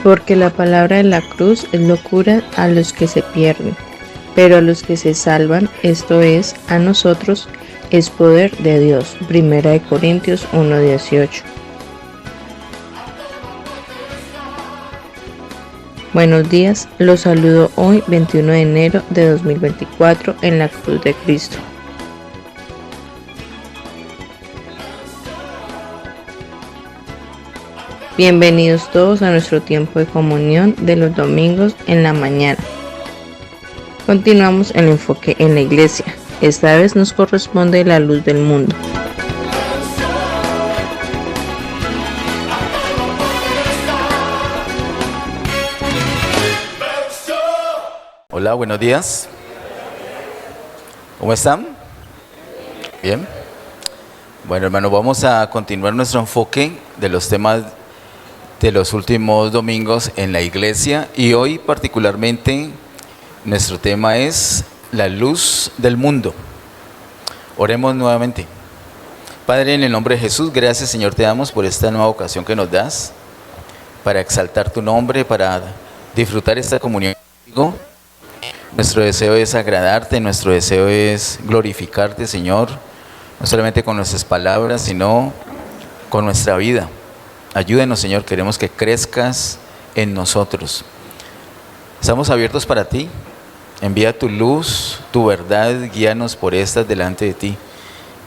Porque la palabra de la cruz es locura a los que se pierden, pero a los que se salvan, esto es, a nosotros, es poder de Dios. 1 Corintios 1:18. Buenos días, los saludo hoy 21 de enero de 2024 en la Cruz de Cristo. Bienvenidos todos a nuestro tiempo de comunión de los domingos en la mañana. Continuamos el enfoque en la iglesia. Esta vez nos corresponde la luz del mundo. Hola, buenos días. ¿Cómo están? Bien. Bueno, hermanos, vamos a continuar nuestro enfoque de los temas de los últimos domingos en la iglesia, y hoy particularmente nuestro tema es la luz del mundo. Oremos nuevamente. Padre, en el nombre de Jesús, gracias, Señor, te damos por esta nueva ocasión que nos das para exaltar tu nombre, para disfrutar esta comunión contigo. Nuestro deseo es agradarte, nuestro deseo es glorificarte, Señor, no solamente con nuestras palabras, sino con nuestra vida. Ayúdenos, Señor, queremos que crezcas en nosotros. Estamos abiertos para ti. Envía tu luz, tu verdad, guíanos por estas delante de ti.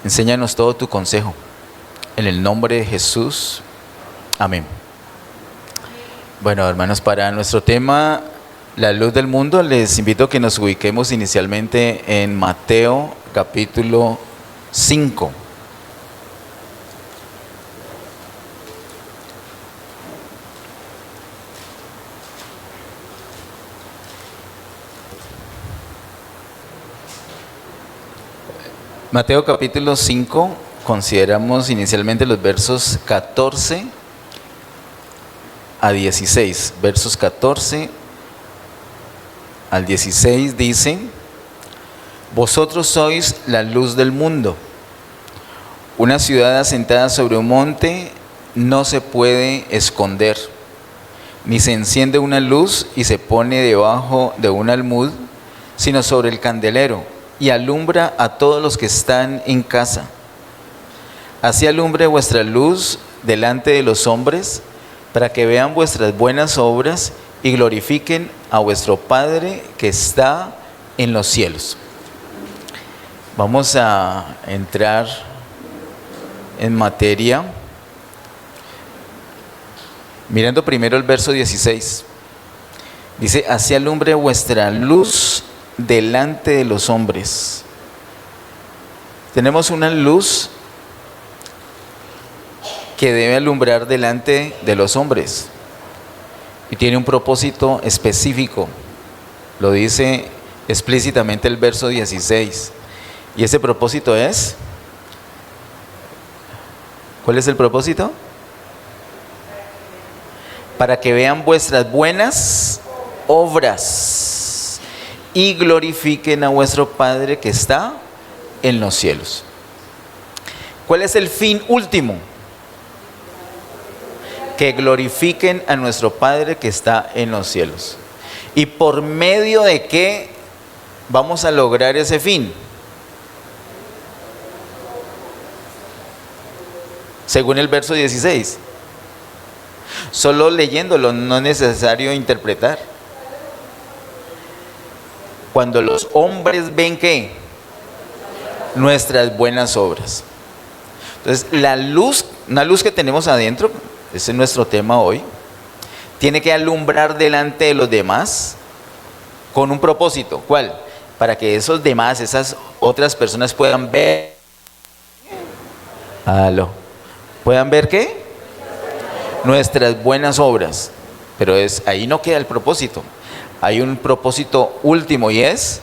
Enséñanos todo tu consejo. En el nombre de Jesús. Amén. Bueno, hermanos, para nuestro tema, la luz del mundo, les invito a que nos ubiquemos inicialmente en Mateo capítulo 5. Mateo capítulo 5, consideramos inicialmente los versos 14 a 16. Versos 14 al 16 dicen: Vosotros sois la luz del mundo. Una ciudad asentada sobre un monte no se puede esconder, ni se enciende una luz y se pone debajo de un almud, sino sobre el candelero, y alumbra a todos los que están en casa. Así alumbre vuestra luz delante de los hombres, para que vean vuestras buenas obras y glorifiquen a vuestro Padre que está en los cielos. Vamos a entrar en materia, mirando primero el verso 16. Dice: así alumbre vuestra luz delante de los hombres. Tenemos una luz que debe alumbrar delante de los hombres y tiene un propósito específico. Lo dice explícitamente el verso 16. Y ese propósito es, ¿cuál es el propósito? Para que vean vuestras buenas obras y glorifiquen a vuestro Padre que está en los cielos. ¿Cuál es el fin último? Que glorifiquen a nuestro Padre que está en los cielos. ¿Y por medio de qué vamos a lograr ese fin? Según el verso 16. Solo leyéndolo, no es necesario interpretar. Cuando los hombres ven ¿qué? Nuestras buenas obras. Entonces, la luz, una luz que tenemos adentro, ese es nuestro tema hoy, tiene que alumbrar delante de los demás con un propósito. ¿Cuál? Para que esos demás, esas otras personas puedan ver. ¿Puedan ver qué? Nuestras buenas obras. Pero ahí no queda el propósito. Hay un propósito último, y es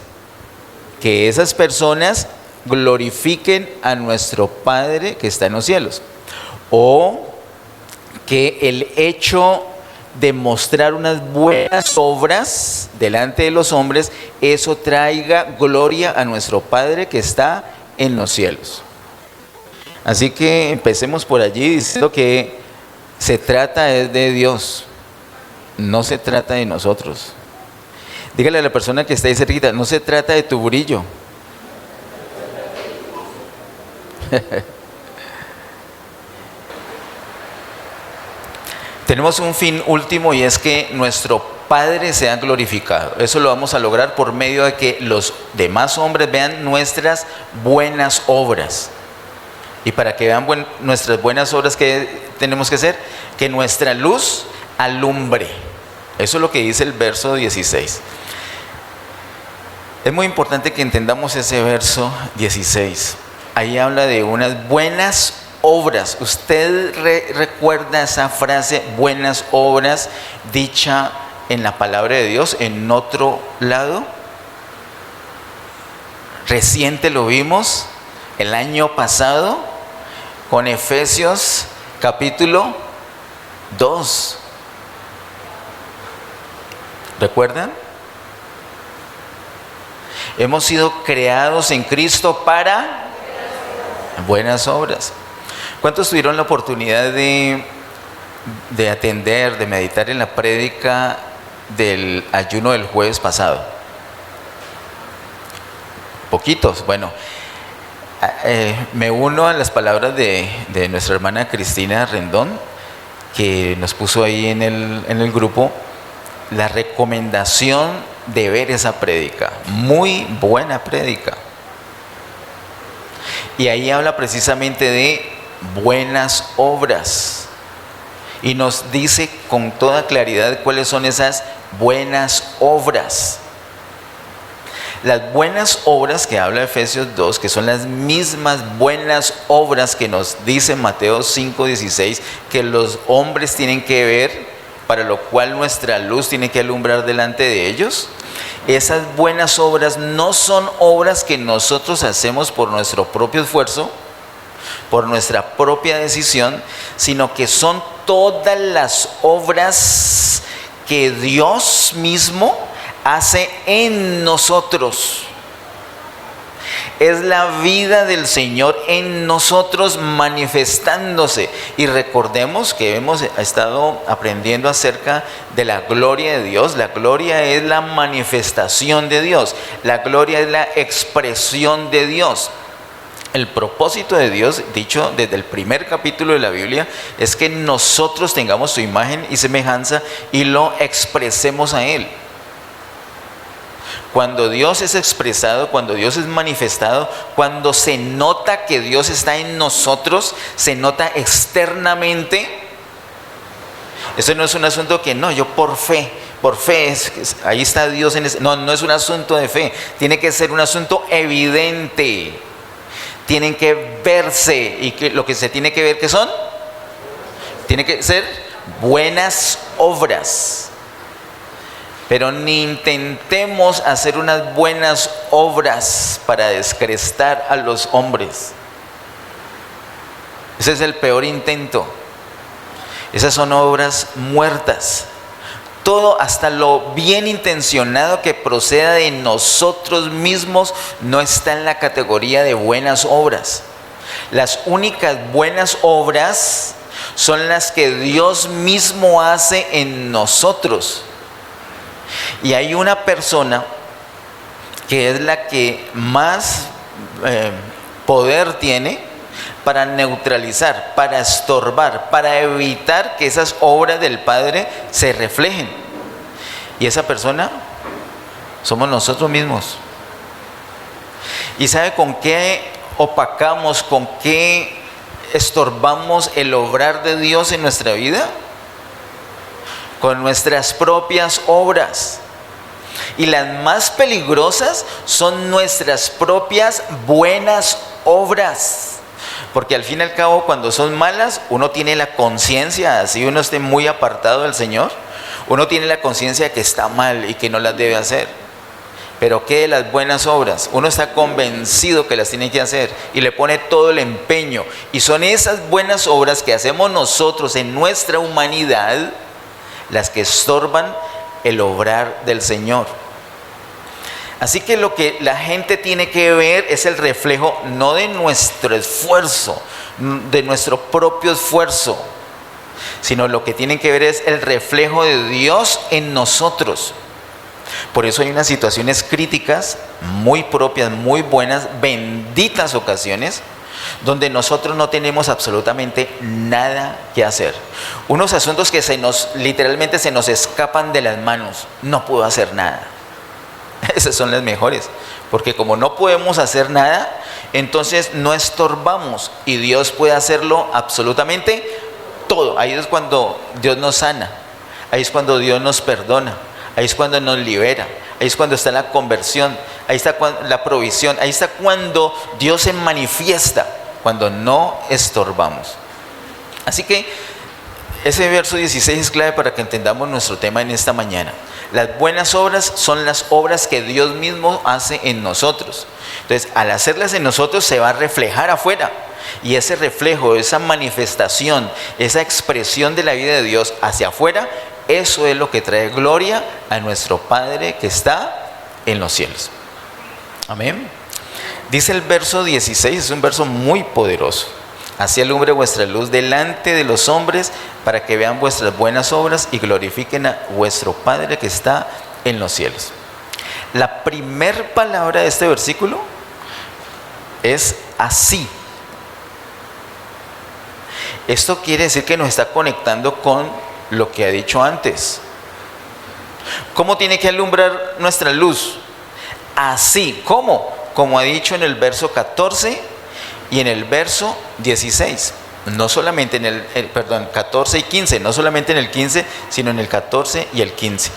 que esas personas glorifiquen a nuestro Padre que está en los cielos. O que el hecho de mostrar unas buenas obras delante de los hombres, eso traiga gloria a nuestro Padre que está en los cielos. Así que empecemos por allí diciendo que se trata es de Dios. no se trata de nosotros. Dígale a la persona que está ahí cerquita, no se trata de tu brillo. Tenemos un fin último y es que nuestro Padre sea glorificado. Eso lo vamos a lograr por medio de que los demás hombres vean nuestras buenas obras. Y para que vean nuestras buenas obras, ¿qué tenemos que hacer? Que nuestra luz alumbre. Eso es lo que dice el verso 16. Es muy importante que entendamos ese verso 16. Ahí habla de unas buenas obras. ¿Usted recuerda esa frase, buenas obras, dicha en la palabra de Dios en otro lado? Reciente lo vimos el año pasado con Efesios capítulo 2. ¿Recuerdan? Hemos sido creados en Cristo para buenas obras. ¿Cuántos tuvieron la oportunidad de atender, de meditar en la prédica del ayuno del jueves pasado? Poquitos. Bueno, me uno a las palabras de nuestra hermana Cristina Rendón, que nos puso ahí en el grupo la recomendación de ver esa prédica. Muy buena prédica. Y ahí habla precisamente de buenas obras. Y nos dice con toda claridad cuáles son esas buenas obras. Las buenas obras que habla Efesios 2, que son las mismas buenas obras que nos dice Mateo 5:16, que los hombres tienen que ver, para lo cual nuestra luz tiene que alumbrar delante de ellos. Esas buenas obras no son obras que nosotros hacemos por nuestro propio esfuerzo, por nuestra propia decisión, sino que son todas las obras que Dios mismo hace en nosotros. Es la vida del Señor en nosotros manifestándose. Y recordemos que hemos estado aprendiendo acerca de la gloria de Dios. La gloria es la manifestación de Dios. La gloria es la expresión de Dios. El propósito de Dios, dicho desde el primer capítulo de la Biblia, es que nosotros tengamos su imagen y semejanza y lo expresemos a Él. Cuando Dios es expresado, cuando Dios es manifestado, cuando se nota que Dios está en nosotros, se nota externamente. Eso no es un asunto que no, yo por fe ahí está Dios en ese. No, no es un asunto de fe, tiene que ser un asunto evidente. Tienen que verse, y que lo que se tiene que ver, ¿qué son? Tiene que ser buenas obras. Pero ni intentemos hacer unas buenas obras para descrestar a los hombres. Ese es el peor intento. Esas son obras muertas. Todo, hasta lo bien intencionado que proceda de nosotros mismos, no está en la categoría de buenas obras. Las únicas buenas obras son las que Dios mismo hace en nosotros. Y hay una persona que es la que más poder tiene para neutralizar, para estorbar, para evitar que esas obras del Padre se reflejen. Y esa persona somos nosotros mismos. ¿Y sabe con qué opacamos, con qué estorbamos el obrar de Dios en nuestra vida? Con nuestras propias obras. Y las más peligrosas son nuestras propias buenas obras. Porque al fin y al cabo, cuando son malas, uno tiene la conciencia, así uno esté muy apartado del Señor, uno tiene la conciencia que está mal y que no las debe hacer. Pero ¿qué de las buenas obras? Uno está convencido que las tiene que hacer y le pone todo el empeño. Y son esas buenas obras que hacemos nosotros en nuestra humanidad las que estorban el obrar del Señor. Así que lo que la gente tiene que ver es el reflejo no de nuestro esfuerzo, de nuestro propio esfuerzo, sino lo que tienen que ver es el reflejo de Dios en nosotros. Por eso hay unas situaciones críticas, muy propias, muy buenas, benditas ocasiones, donde nosotros no tenemos absolutamente nada que hacer. Unos asuntos que literalmente se nos escapan de las manos. No puedo hacer nada. Esas son las mejores, porque como no podemos hacer nada, entonces no estorbamos y Dios puede hacerlo absolutamente todo. Ahí es cuando Dios nos sana, ahí es cuando Dios nos perdona, ahí es cuando nos libera, ahí es cuando está la conversión, ahí está la provisión, ahí está cuando Dios se manifiesta, cuando no estorbamos. Así que ese verso 16 es clave para que entendamos nuestro tema en esta mañana. Las buenas obras son las obras que Dios mismo hace en nosotros. Entonces, al hacerlas en nosotros se va a reflejar afuera. Y ese reflejo, esa manifestación, esa expresión de la vida de Dios hacia afuera, eso es lo que trae gloria a nuestro Padre que está en los cielos. Amén. Dice el verso 16, es un verso muy poderoso. Así alumbre vuestra luz delante de los hombres, para que vean vuestras buenas obras y glorifiquen a vuestro Padre que está en los cielos. La primer palabra de este versículo es así. Esto quiere decir que nos está conectando con lo que ha dicho antes. ¿Cómo tiene que alumbrar nuestra luz? Así. ¿Cómo? Como ha dicho en el verso 14 y en el verso 16. No solamente en el 14 y 15, no solamente en el 15, sino en el 14 y el 15.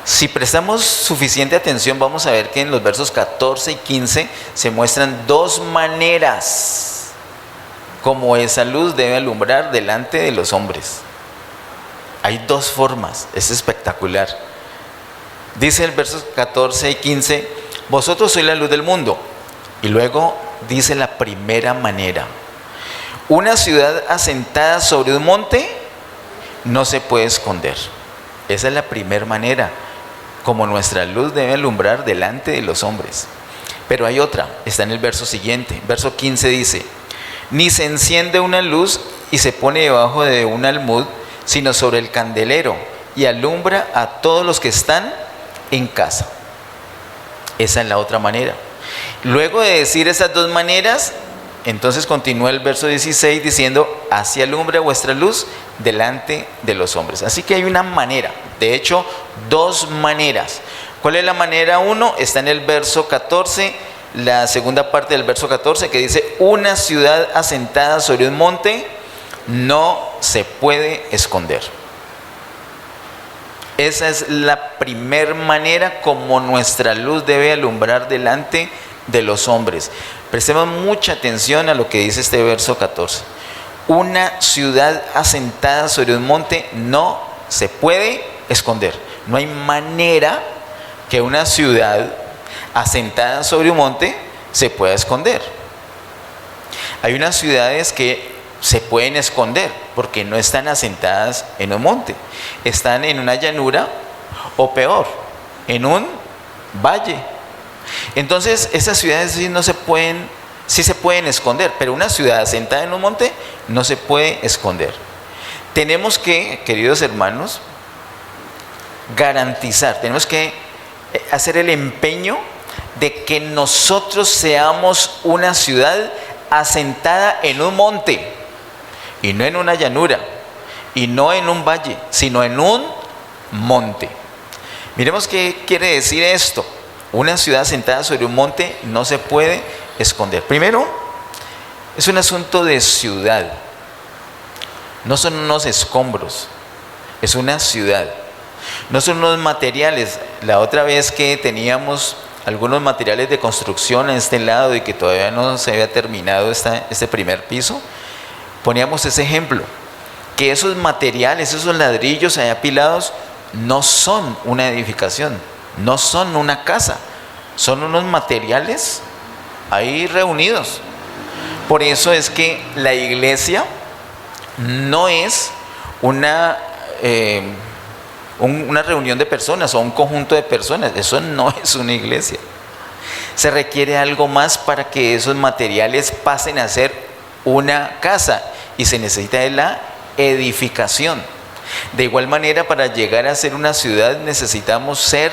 Si prestamos suficiente atención, vamos a ver que en los versos 14 y 15 se muestran dos maneras como esa luz debe alumbrar delante de los hombres. Hay dos formas, es espectacular. Dice el verso 14 y 15, vosotros sois la luz del mundo. Y luego dice la primera manera. Una ciudad asentada sobre un monte no se puede esconder. Esa es la primera manera como nuestra luz debe alumbrar delante de los hombres. Pero hay otra, está en el verso siguiente. Verso 15 dice, ni se enciende una luz y se pone debajo de un almud, sino sobre el candelero, y alumbra a todos los que están en casa. Esa es la otra manera. Luego de decir esas dos maneras, entonces continúa el verso 16 diciendo, así alumbra vuestra luz delante de los hombres. Así que hay una manera, de hecho, dos maneras. ¿Cuál es la manera 1? Está en el verso 14, la segunda parte del verso 14, que dice, una ciudad asentada sobre un monte no se puede esconder. Esa es la primer manera como nuestra luz debe alumbrar delante de los hombres. Prestemos mucha atención a lo que dice este verso 14. Una ciudad asentada sobre un monte no se puede esconder. No hay manera que una ciudad asentada sobre un monte se pueda esconder. Hay unas ciudades que se pueden esconder porque no están asentadas en un monte. Están en una llanura o peor, en un valle. Entonces esas ciudades sí se pueden esconder, pero una ciudad asentada en un monte no se puede esconder. Tenemos que, queridos hermanos, garantizar, tenemos que hacer el empeño de que nosotros seamos una ciudad asentada en un monte y no en una llanura y no en un valle, sino en un monte. Miremos qué quiere decir esto. Una ciudad asentada sobre un monte no se puede esconder. Primero, es un asunto de ciudad. No son unos escombros, es una ciudad. No son unos materiales. La otra vez que teníamos algunos materiales de construcción en este lado y que todavía no se había terminado este primer piso, poníamos ese ejemplo, que esos materiales, esos ladrillos ahí apilados, no son una edificación, no son una casa, son unos materiales ahí reunidos. Por eso es que la iglesia no es una reunión de personas o un conjunto de personas. Eso no es una iglesia. Se requiere algo más para que esos materiales pasen a ser una casa, y se necesita de la edificación. De igual manera, para llegar a ser una ciudad necesitamos ser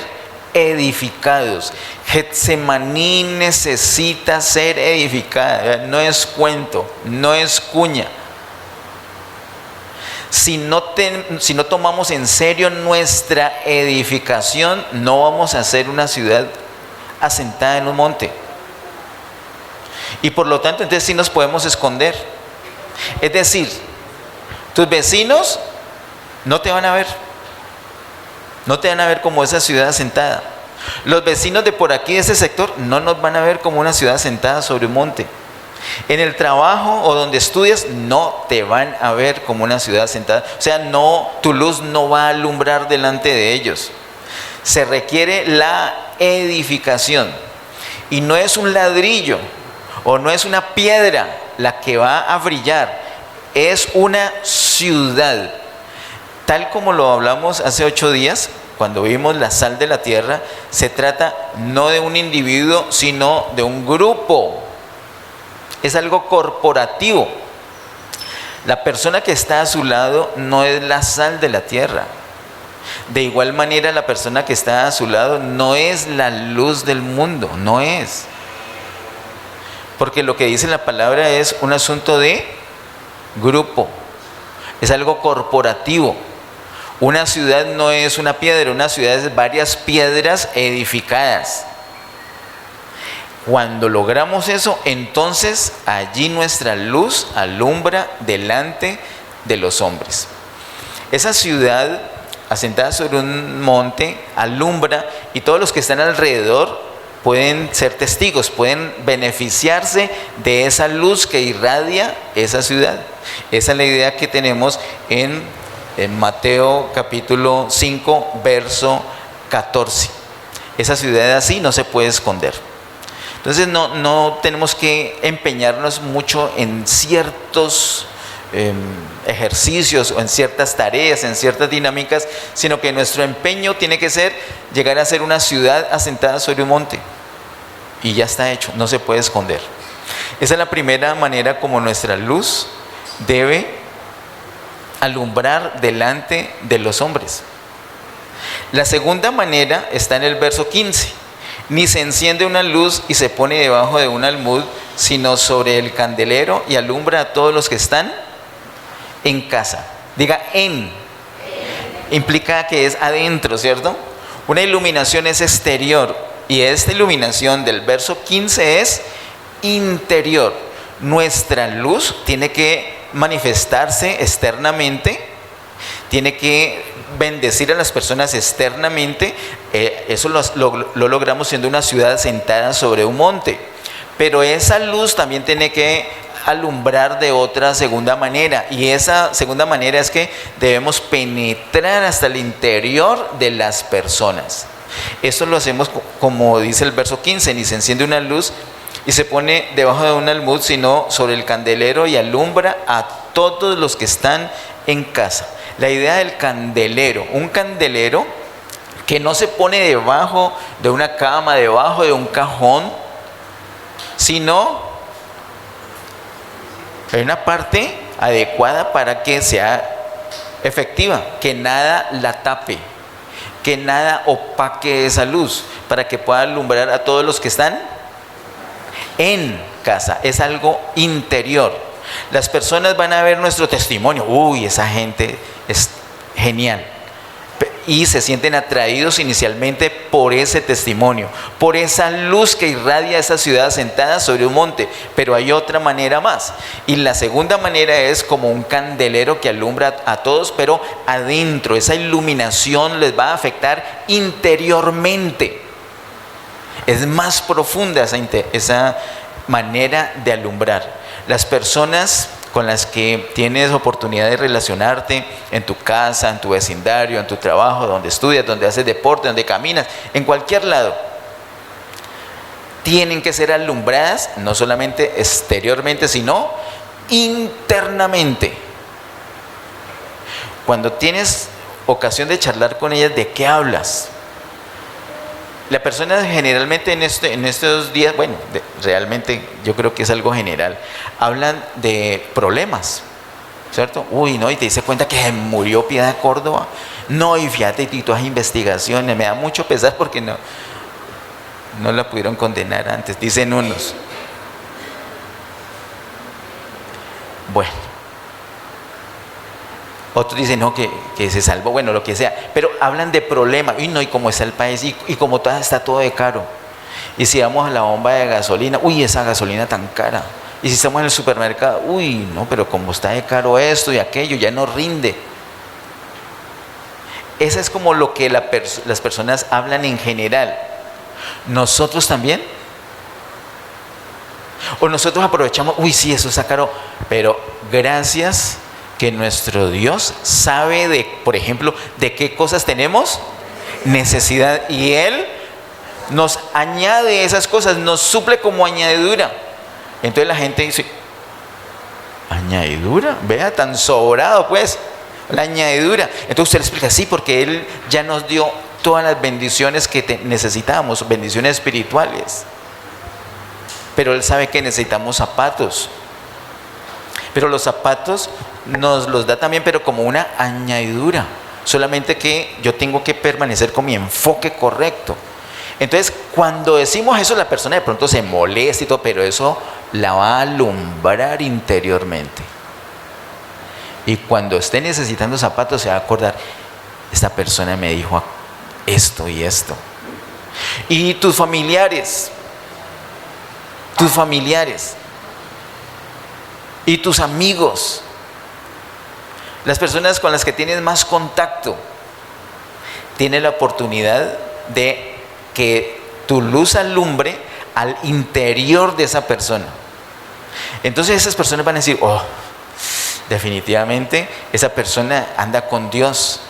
edificados. Getsemaní necesita ser edificada, no es cuento, no es cuña. Si no tomamos en serio nuestra edificación, no vamos a ser una ciudad asentada en un monte. Y por lo tanto, entonces sí nos podemos esconder. Es decir, tus vecinos no te van a ver. No te van a ver como esa ciudad asentada. Los vecinos de por aquí, de ese sector, no nos van a ver como una ciudad asentada sobre un monte. En el trabajo o donde estudias, no te van a ver como una ciudad asentada. O sea, tu luz no va a alumbrar delante de ellos. Se requiere la edificación. Y no es un ladrillo o no es una piedra la que va a brillar. Es una ciudad. Tal como lo hablamos hace 8 días, cuando vimos la sal de la tierra, se trata no de un individuo, sino de un grupo. Es algo corporativo. La persona que está a su lado no es la sal de la tierra. De igual manera, la persona que está a su lado no es la luz del mundo, no es. Porque lo que dice la palabra es un asunto de grupo. Es algo corporativo. Una ciudad no es una piedra, una ciudad es varias piedras edificadas. Cuando logramos eso, entonces allí nuestra luz alumbra delante de los hombres. Esa ciudad asentada sobre un monte alumbra y todos los que están alrededor pueden ser testigos, pueden beneficiarse de esa luz que irradia esa ciudad. Esa es la idea que tenemos en Mateo capítulo 5, verso 14. Esa ciudad así no se puede esconder. Entonces no tenemos que empeñarnos mucho en ciertos ejercicios o en ciertas tareas, en ciertas dinámicas, sino que nuestro empeño tiene que ser llegar a ser una ciudad asentada sobre un monte. Y ya está hecho, no se puede esconder. Esa es la primera manera como nuestra luz debe alumbrar delante de los hombres. La segunda manera está en el verso 15. Ni se enciende una luz y se pone debajo de un almud, sino sobre el candelero y alumbra a todos los que están en casa. Diga en. Implica que es adentro, ¿cierto? Una iluminación es exterior y esta iluminación del verso 15 es interior. Nuestra luz tiene que manifestarse externamente, tiene que bendecir a las personas externamente. Eso lo logramos siendo una ciudad sentada sobre un monte, pero esa luz también tiene que alumbrar de otra segunda manera, y esa segunda manera es que debemos penetrar hasta el interior de las personas. Esto lo hacemos como dice el verso 15, ni se enciende una luz y se pone debajo de un almud, sino sobre el candelero y alumbra a todos los que están en casa. La idea del candelero, un candelero que no se pone debajo de una cama, debajo de un cajón, sino en una parte adecuada para que sea efectiva, que nada la tape, que nada opaque esa luz, para que pueda alumbrar a todos los que están en casa. Es algo interior. Las personas van a ver nuestro testimonio. Uy, esa gente es genial. Y se sienten atraídos inicialmente por ese testimonio, por esa luz que irradia esa ciudad sentada sobre un monte. Pero hay otra manera más. Y la segunda manera es como un candelero que alumbra a todos, pero adentro. Esa iluminación les va a afectar interiormente. Es más profunda esa manera de alumbrar. Las personas con las que tienes oportunidad de relacionarte en tu casa, en tu vecindario, en tu trabajo, donde estudias, donde haces deporte, donde caminas, en cualquier lado, tienen que ser alumbradas no solamente exteriormente, sino internamente. Cuando tienes ocasión de charlar con ellas, ¿de qué hablas? La persona generalmente en estos días, bueno, realmente yo creo que es algo general, hablan de problemas. ¿cierto? Uy, no, y te dice cuenta que se murió Piedad Córdoba. No, y fíjate, y todas las investigaciones, me da mucho pesar porque no la pudieron condenar antes, dicen unos. Bueno, otros dicen no, que se salvó, bueno, lo que sea, pero hablan de problemas. Y no, y cómo está el país, y como está todo de caro. Y si vamos a la bomba de gasolina, uy, esa gasolina tan cara. Y si estamos en el supermercado, uy, no, pero como está de caro esto y aquello, ya no rinde. Eso es como lo que las personas hablan en general. ¿Nosotros también? O nosotros aprovechamos, uy, sí, eso está caro, pero gracias que nuestro Dios sabe de, por ejemplo, de qué cosas tenemos necesidad, y Él nos añade esas cosas, nos suple como añadidura. Entonces la gente dice, ¿añadidura? Vea, tan sobrado pues, la añadidura. Entonces usted le explica, sí, porque Él ya nos dio todas las bendiciones que necesitábamos, bendiciones espirituales. Pero Él sabe que necesitamos zapatos. Pero los zapatos nos los da también, pero como una añadidura. Solamente que yo tengo que permanecer con mi enfoque correcto. Entonces, cuando decimos eso, la persona de pronto se molesta y todo, pero eso la va a alumbrar interiormente. Y cuando esté necesitando zapatos, se va a acordar, esta persona me dijo esto y esto. Y tus familiares, y tus amigos, las personas con las que tienes más contacto, tienen la oportunidad de que tu luz alumbre al interior de esa persona. Entonces esas personas van a decir, oh, definitivamente esa persona anda con Dios,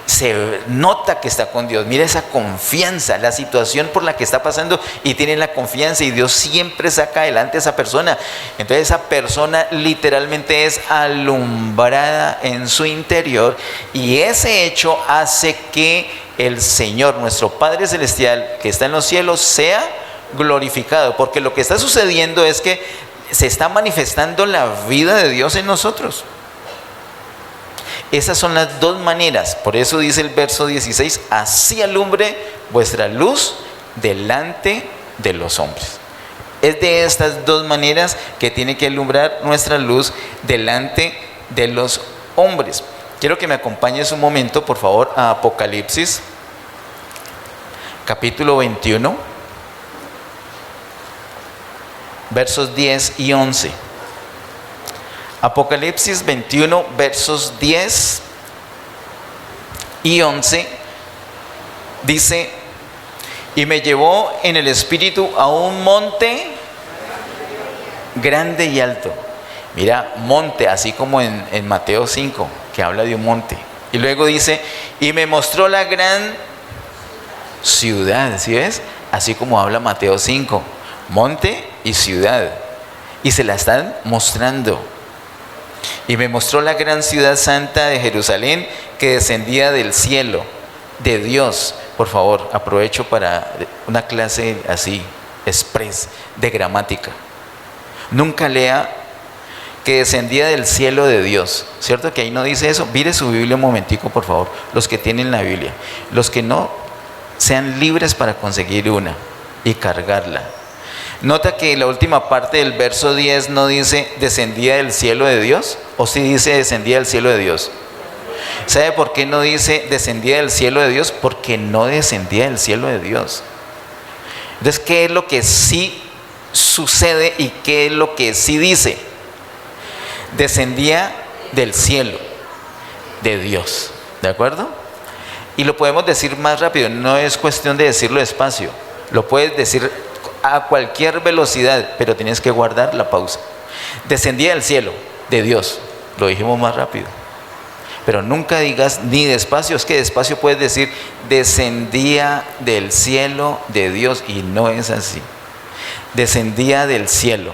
se nota que está con Dios, mira esa confianza, la situación por la que está pasando, y tiene la confianza, y Dios siempre saca adelante a esa persona. Entonces esa persona literalmente es alumbrada en su interior, y ese hecho hace que el Señor, nuestro Padre Celestial que está en los cielos, sea glorificado, porque lo que está sucediendo es que se está manifestando la vida de Dios en nosotros. Esas son las dos maneras. Por eso dice el verso 16, así alumbre vuestra luz delante de los hombres. Es de estas dos maneras que tiene que alumbrar nuestra luz delante de los hombres. Quiero que me acompañes un momento, por favor, a Apocalipsis, capítulo 21, versos 10 y 11. Apocalipsis 21, versos 10 y 11, dice, y me llevó en el espíritu a un monte grande y alto. Mira, monte, así como en Mateo 5, que habla de un monte. Y luego dice, y me mostró la gran ciudad, ¿sí ves? Así como habla Mateo 5, monte y ciudad. Y se la están mostrando. Y me mostró la gran ciudad santa de Jerusalén, que descendía del cielo de Dios. Por favor, aprovecho para una clase así, express, de gramática. Nunca lea que descendía del cielo de Dios, ¿cierto? Que ahí no dice eso. Mire su Biblia un momentico, por favor, los que tienen la Biblia. Los que no, sean libres para conseguir una y cargarla. Nota que la última parte del verso 10 no dice descendía del cielo de Dios, o sí dice descendía del cielo de Dios. ¿Sabe por qué no dice descendía del cielo de Dios? Porque no descendía del cielo de Dios. Entonces, ¿qué es lo que sí sucede y qué es lo que sí dice? Descendía del cielo de Dios, ¿de acuerdo? Y lo podemos decir más rápido, no es cuestión de decirlo despacio, lo puedes decir a cualquier velocidad, pero tienes que guardar la pausa. Descendía del cielo de Dios, lo dijimos más rápido, pero nunca digas ni despacio. Es que despacio puedes decir descendía del cielo de Dios, y no es así. Descendía del cielo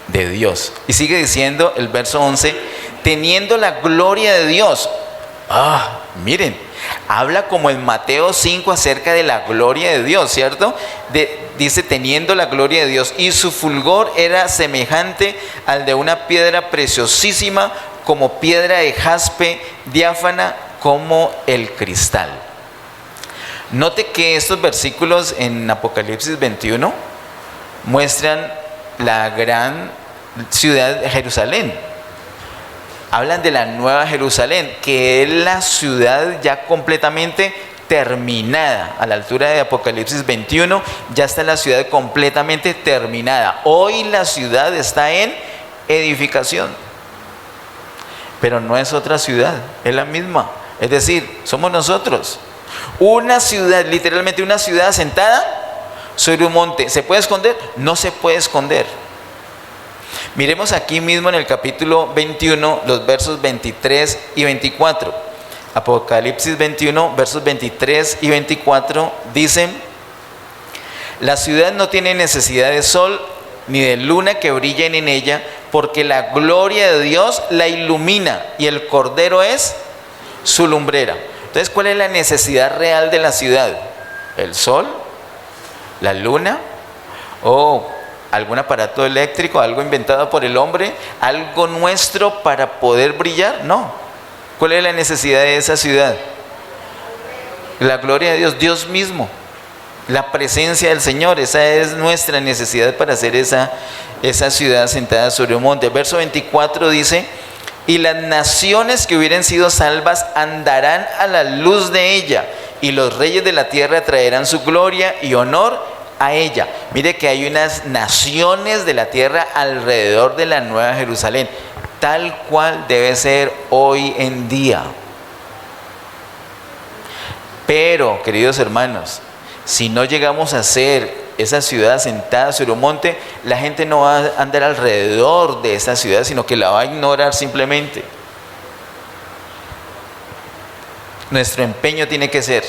de Dios. Y sigue diciendo el verso 11, teniendo la gloria de Dios. Miren, habla como en Mateo 5 acerca de la gloria de Dios, ¿cierto? Dice teniendo la gloria de Dios, y su fulgor era semejante al de una piedra preciosísima, como piedra de jaspe, diáfana como el cristal. Note que estos versículos en Apocalipsis 21 muestran la gran ciudad de Jerusalén. Hablan de la nueva Jerusalén, que es la ciudad ya completamente terminada. A la altura de Apocalipsis 21 ya está la ciudad completamente terminada. Hoy la ciudad está en edificación, pero no es otra ciudad, es la misma. Es decir, somos nosotros. Una ciudad, literalmente una ciudad asentada sobre un monte. ¿Se puede esconder? No se puede esconder. Miremos aquí mismo en el capítulo 21, los versos 23 y 24. Apocalipsis 21, versos 23 y 24 dicen: la ciudad no tiene necesidad de sol ni de luna que brillen en ella, porque la gloria de Dios la ilumina y el Cordero es su lumbrera. Entonces, ¿cuál es la necesidad real de la ciudad? ¿El sol? ¿La luna? ¿O algún aparato eléctrico, algo inventado por el hombre, algo nuestro para poder brillar? No. ¿Cuál es la necesidad de esa ciudad? La gloria de Dios, Dios mismo, la presencia del Señor. Esa es nuestra necesidad para hacer esa ciudad sentada sobre un monte. Verso 24 dice: y las naciones que hubieren sido salvas andarán a la luz de ella, y los reyes de la tierra traerán su gloria y honor a ella. Mire que hay unas naciones de la tierra alrededor de la nueva Jerusalén, tal cual debe ser hoy en día. Pero, queridos hermanos, si no llegamos a ser esa ciudad sentada sobre un monte, la gente no va a andar alrededor de esa ciudad, sino que la va a ignorar simplemente. Nuestro empeño tiene que ser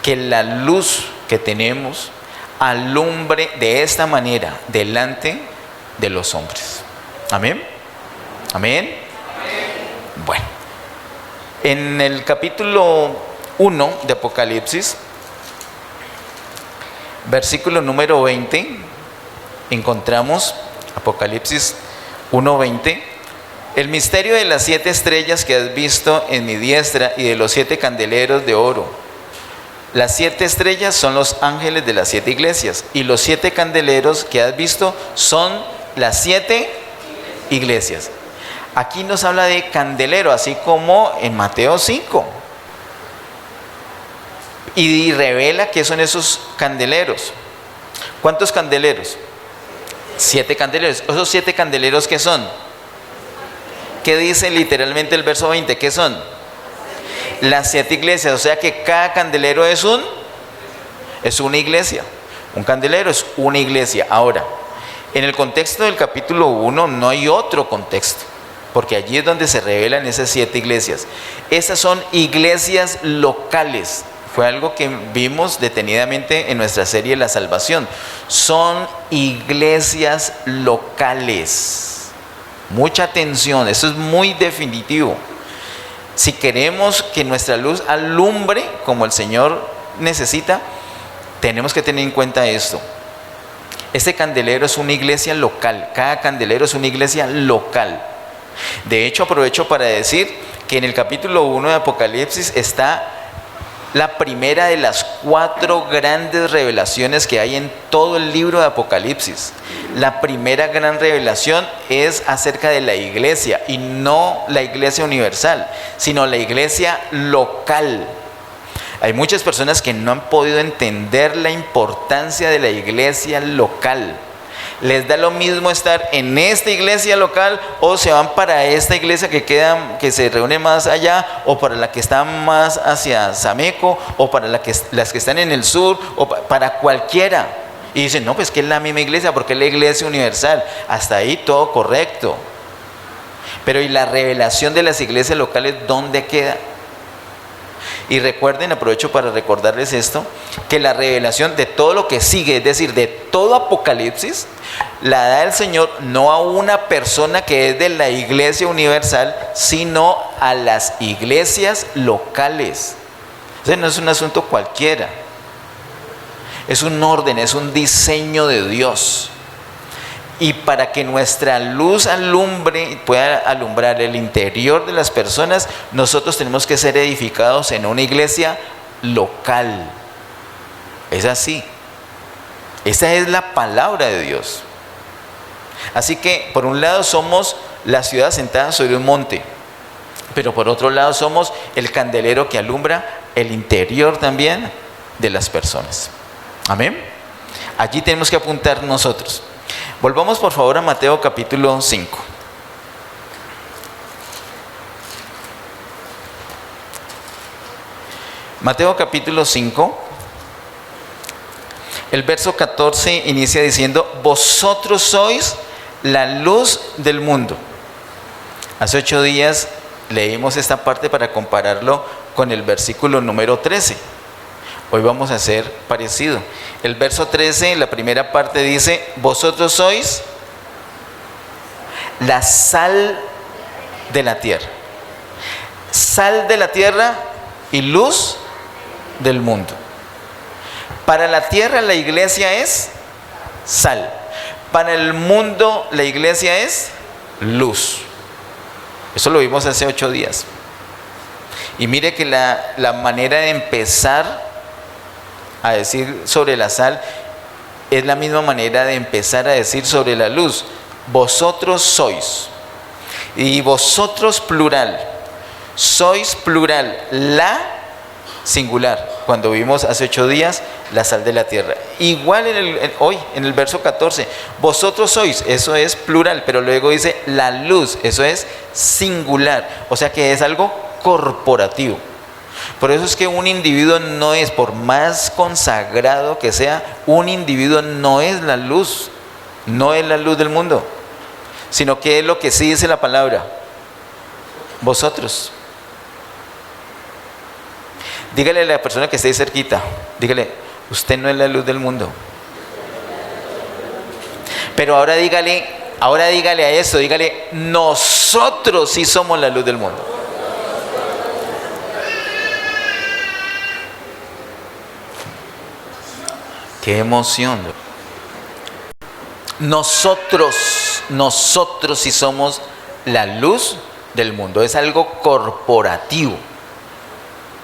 que la luz que tenemos alumbre de esta manera delante de los hombres. ¿Amén? ¿Amén? Bueno, en el capítulo 1 de Apocalipsis, versículo número 20, encontramos Apocalipsis 1:20: el misterio de las 7 estrellas que has visto en mi diestra y de los 7 candeleros de oro. Las 7 estrellas son los ángeles de las 7 iglesias, y los 7 candeleros que has visto son las 7 iglesias. Aquí nos habla de candelero, así como en Mateo 5. Y revela qué son esos candeleros. ¿Cuántos candeleros? 7 candeleros. ¿Esos 7 candeleros qué son? ¿Qué dice literalmente el verso 20? ¿Qué son? Las 7 iglesias. O sea que cada candelero es una iglesia. Un candelero es una iglesia. Ahora, en el contexto del capítulo 1 no hay otro contexto, porque allí es donde se revelan esas 7 iglesias. Esas son iglesias locales. Fue algo que vimos detenidamente en nuestra serie La Salvación. Son iglesias locales. Mucha atención, eso es muy definitivo. Si queremos que nuestra luz alumbre como el Señor necesita, tenemos que tener en cuenta esto. Este candelero es una iglesia local. Cada candelero es una iglesia local. De hecho, aprovecho para decir que en el capítulo 1 de Apocalipsis está la primera de las 4 grandes revelaciones que hay en todo el libro de Apocalipsis. La primera gran revelación es acerca de la iglesia, y no la iglesia universal, sino la iglesia local. Hay muchas personas que no han podido entender la importancia de la iglesia local. Les da lo mismo estar en esta iglesia local, o se van para esta iglesia que se reúne más allá, o para la que está más hacia Sameco, o para las que están en el sur, o para cualquiera. Y dicen: no, pues que es la misma iglesia, porque es la iglesia universal. Hasta ahí todo correcto. Pero ¿y la revelación de las iglesias locales dónde queda? Y recuerden, aprovecho para recordarles esto, que la revelación de todo lo que sigue, es decir, de todo Apocalipsis, la da el Señor no a una persona que es de la iglesia universal, sino a las iglesias locales. Entonces no es un asunto cualquiera, es un orden, es un diseño de Dios. Y para que nuestra luz alumbre, pueda alumbrar el interior de las personas, nosotros tenemos que ser edificados en una iglesia local. Es así. Esa es la palabra de Dios. Así que, por un lado, somos la ciudad sentada sobre un monte, pero por otro lado somos el candelero que alumbra el interior también de las personas. Amén. Allí tenemos que apuntar nosotros. Volvamos por favor a Mateo capítulo 5. Mateo capítulo 5. El verso 14 inicia diciendo: vosotros sois la luz del mundo. Hace 8 días leímos esta parte para compararlo con el versículo número 13. Hoy vamos a hacer parecido. El verso 13, la primera parte dice: vosotros sois la sal de la tierra. Sal de la tierra y luz del mundo. Para la tierra la iglesia es sal. Para el mundo la iglesia es luz. Eso lo vimos hace 8 días. Y mire que la manera de empezar a decir sobre la sal es la misma manera de empezar a decir sobre la luz. Vosotros sois. Y vosotros plural. Sois plural. La singular. Cuando vimos hace 8 días la sal de la tierra. Igual hoy en el verso 14. Vosotros sois. Eso es plural. Pero luego dice la luz. Eso es singular. O sea que es algo corporativo. Por eso es que un individuo no es, por más consagrado que sea, un individuo no es la luz, no es la luz del mundo, sino que es lo que sí dice la palabra: vosotros. Dígale a la persona que esté cerquita, dígale: usted no es la luz del mundo. Pero ahora dígale a eso, dígale: nosotros sí somos la luz del mundo. ¡Qué emoción! Nosotros sí somos la luz del mundo. Es algo corporativo.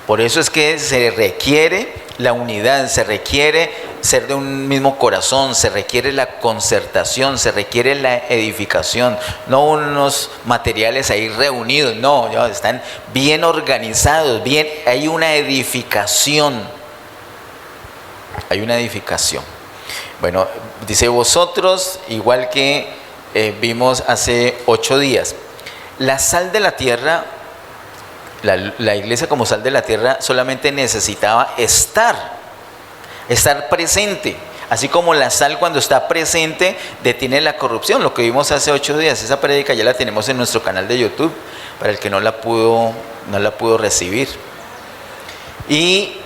Por eso es que se requiere la unidad, se requiere ser de un mismo corazón, se requiere la concertación, se requiere la edificación. No unos materiales ahí reunidos, no, están bien organizados, hay una edificación. Hay una edificación. Bueno, dice vosotros, igual que vimos hace 8 días. La sal de la tierra, la iglesia como sal de la tierra solamente necesitaba estar presente. Así como la sal cuando está presente detiene la corrupción, lo que vimos hace 8 días. Esa prédica ya la tenemos en nuestro canal de YouTube, para el que no la pudo recibir. Y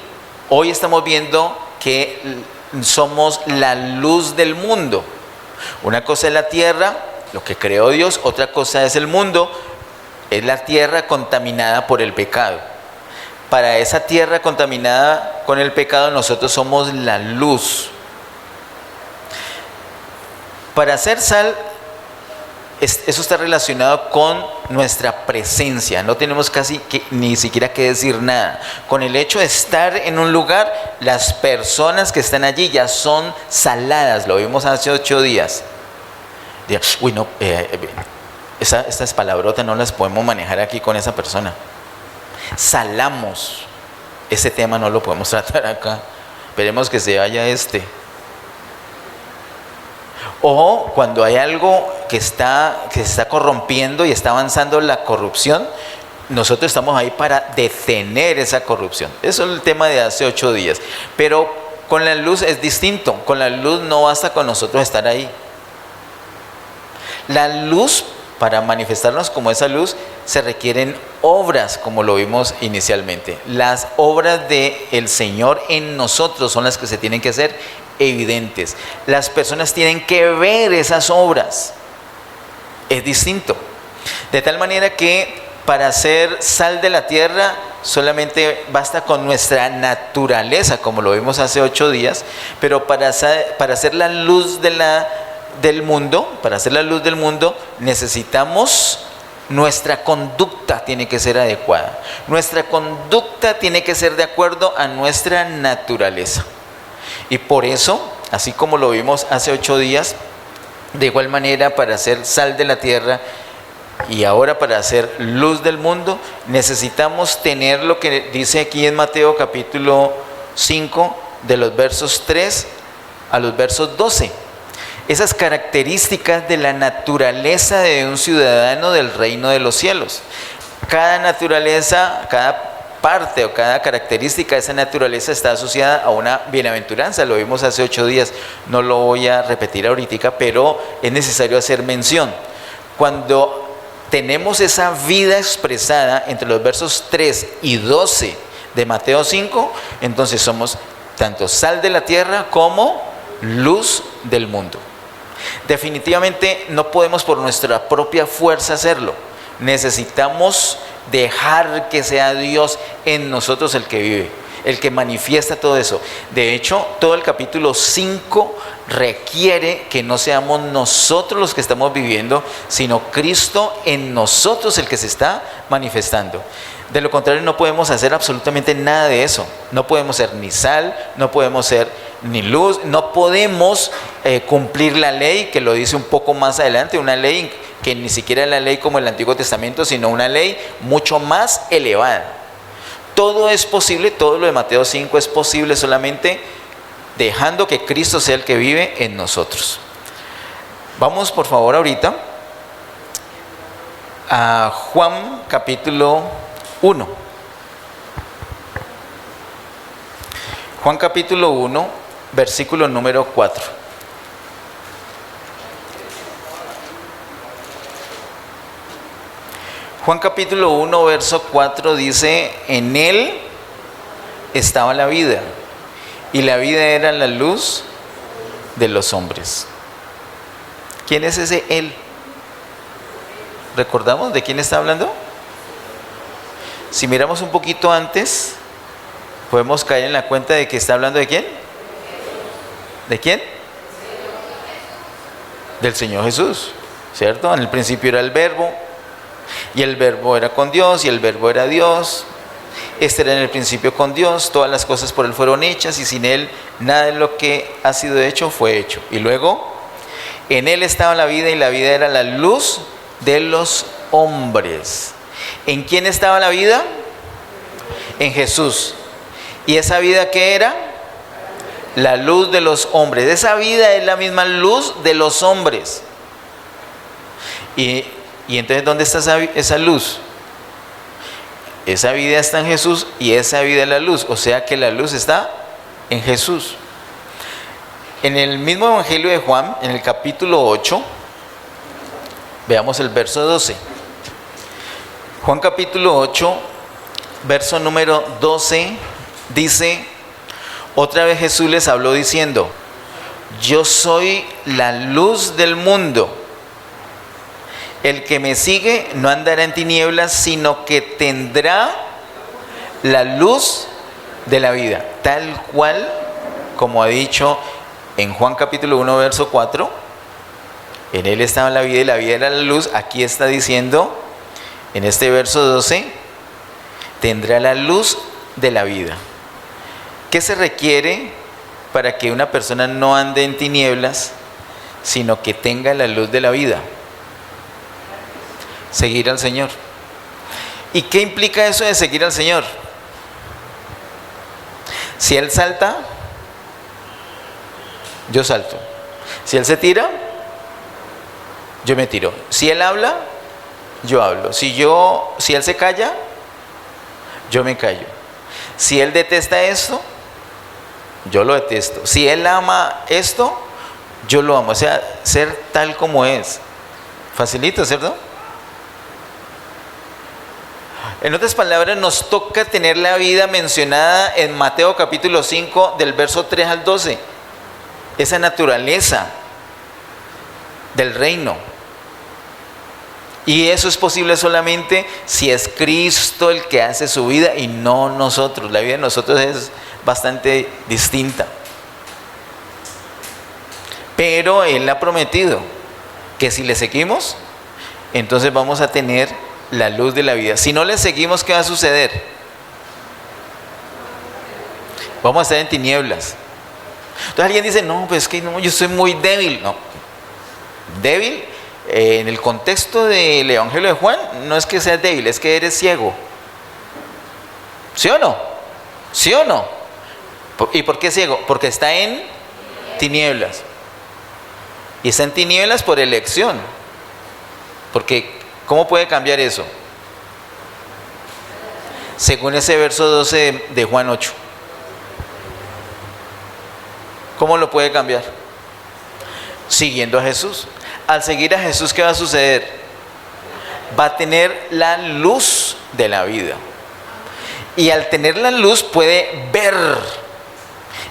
hoy estamos viendo que somos la luz del mundo. Una cosa es la tierra, lo que creó Dios; otra cosa es el mundo, es la tierra contaminada por el pecado. Para esa tierra contaminada con el pecado, nosotros somos la luz. Para hacer sal, eso está relacionado con nuestra presencia. No tenemos casi ni siquiera que decir nada. Con el hecho de estar en un lugar, las personas que están allí ya son saladas. Lo vimos hace 8 días. Uy, no, estas palabrotas no las podemos manejar aquí con esa persona. Salamos. Ese tema no lo podemos tratar acá. Esperemos que se vaya O cuando hay algo que se está corrompiendo y está avanzando la corrupción, nosotros estamos ahí para detener esa corrupción. Eso es el tema de hace 8 días. Pero con la luz es distinto. Con la luz no basta con nosotros estar ahí. La luz, para manifestarnos como esa luz, se requieren obras, como lo vimos inicialmente. Las obras del Señor en nosotros son las que se tienen que hacer evidentes. Las personas tienen que ver esas obras. Es distinto. De tal manera que para ser sal de la tierra solamente basta con nuestra naturaleza, como lo vimos hace 8 días, pero para ser la luz del mundo, para ser la luz del mundo, necesitamos, nuestra conducta tiene que ser adecuada. Nuestra conducta tiene que ser de acuerdo a nuestra naturaleza. Y por eso, así como lo vimos hace 8 días, de igual manera para ser sal de la tierra y ahora para ser luz del mundo, necesitamos tener lo que dice aquí en Mateo capítulo 5, de los versos 3 a los versos 12. Esas características de la naturaleza de un ciudadano del reino de los cielos. Cada naturaleza, cada parte o cada característica de esa naturaleza está asociada a una bienaventuranza. Lo vimos hace 8 días, no lo voy a repetir ahorita, pero es necesario hacer mención. Cuando tenemos esa vida expresada entre los versos 3 y 12 de Mateo 5, entonces somos tanto sal de la tierra como luz del mundo. Definitivamente no podemos por nuestra propia fuerza hacerlo. Necesitamos dejar que sea Dios en nosotros el que vive, el que manifiesta todo eso. De hecho, todo el capítulo 5 requiere que no seamos nosotros los que estamos viviendo, sino Cristo en nosotros el que se está manifestando. De lo contrario, no podemos hacer absolutamente nada de eso. No podemos ser ni sal, no podemos ser ni luz, no podemos cumplir la ley, que lo dice un poco más adelante, una ley que ni siquiera es la ley como el Antiguo Testamento, sino una ley mucho más elevada. Todo es posible, todo lo de Mateo 5 es posible solamente dejando que Cristo sea el que vive en nosotros. Vamos por favor ahorita a Juan capítulo 1. Juan capítulo 1, versículo número 4. Juan capítulo 1, verso 4 dice: en él estaba la vida, y la vida era la luz de los hombres. ¿Quién es ese él? ¿Recordamos de quién está hablando? Si miramos un poquito antes, podemos caer en la cuenta de que está hablando de quién. ¿De quién? Del Señor Jesús, ¿cierto? En el principio era el verbo, y el verbo era con Dios, y el verbo era Dios. Este era en el principio con Dios, todas las cosas por él fueron hechas, y sin él nada de lo que ha sido hecho fue hecho. Y luego, en él estaba la vida, y la vida era la luz de los hombres. ¿En quién estaba la vida? En Jesús. ¿Y esa vida qué era? La luz de los hombres. Esa vida es la misma luz de los hombres. Y entonces, ¿dónde está esa luz? Esa vida está en Jesús, y esa vida es la luz. O sea que la luz está en Jesús. En el mismo Evangelio de Juan, en el capítulo 8, veamos el verso 12. Juan capítulo 8, verso número 12, dice: otra vez Jesús les habló diciendo: yo soy la luz del mundo. El que me sigue no andará en tinieblas, sino que tendrá la luz de la vida. Tal cual como ha dicho en Juan capítulo 1, verso 4, en él estaba la vida y la vida era la luz. Aquí está diciendo, en este verso 12, tendrá la luz de la vida. ¿Qué se requiere para que una persona no ande en tinieblas, sino que tenga la luz de la vida? Seguir al Señor. ¿Y qué implica eso de seguir al Señor? Si Él salta, yo salto. Si Él se tira, yo me tiro. Si Él habla, yo hablo. Si Él se calla, yo me callo. Si Él detesta esto, yo lo detesto. Si Él ama esto, yo lo amo. O sea, ser tal como es. Facilito, ¿cierto? En otras palabras, nos toca tener la vida mencionada en Mateo capítulo 5, del verso 3 al 12. Esa naturaleza del reino. Y eso es posible solamente si es Cristo el que hace su vida y no nosotros. La vida de nosotros es bastante distinta. Pero Él ha prometido que si le seguimos, entonces vamos a tener la luz de la vida. Si no le seguimos, ¿qué va a suceder? Vamos a estar en tinieblas. Entonces alguien dice, no, pues es que no, yo soy muy débil. No, débil en el contexto del Evangelio de Juan no es que seas débil, es que eres ciego. ¿Sí o no? ¿Sí o no? ¿Y por qué ciego? Porque está en tinieblas. Y está en tinieblas por elección. Porque ¿cómo puede cambiar eso? Según ese verso 12 de Juan 8. ¿Cómo lo puede cambiar? Siguiendo a Jesús. Al seguir a Jesús, ¿qué va a suceder? Va a tener la luz de la vida. Y al tener la luz puede ver.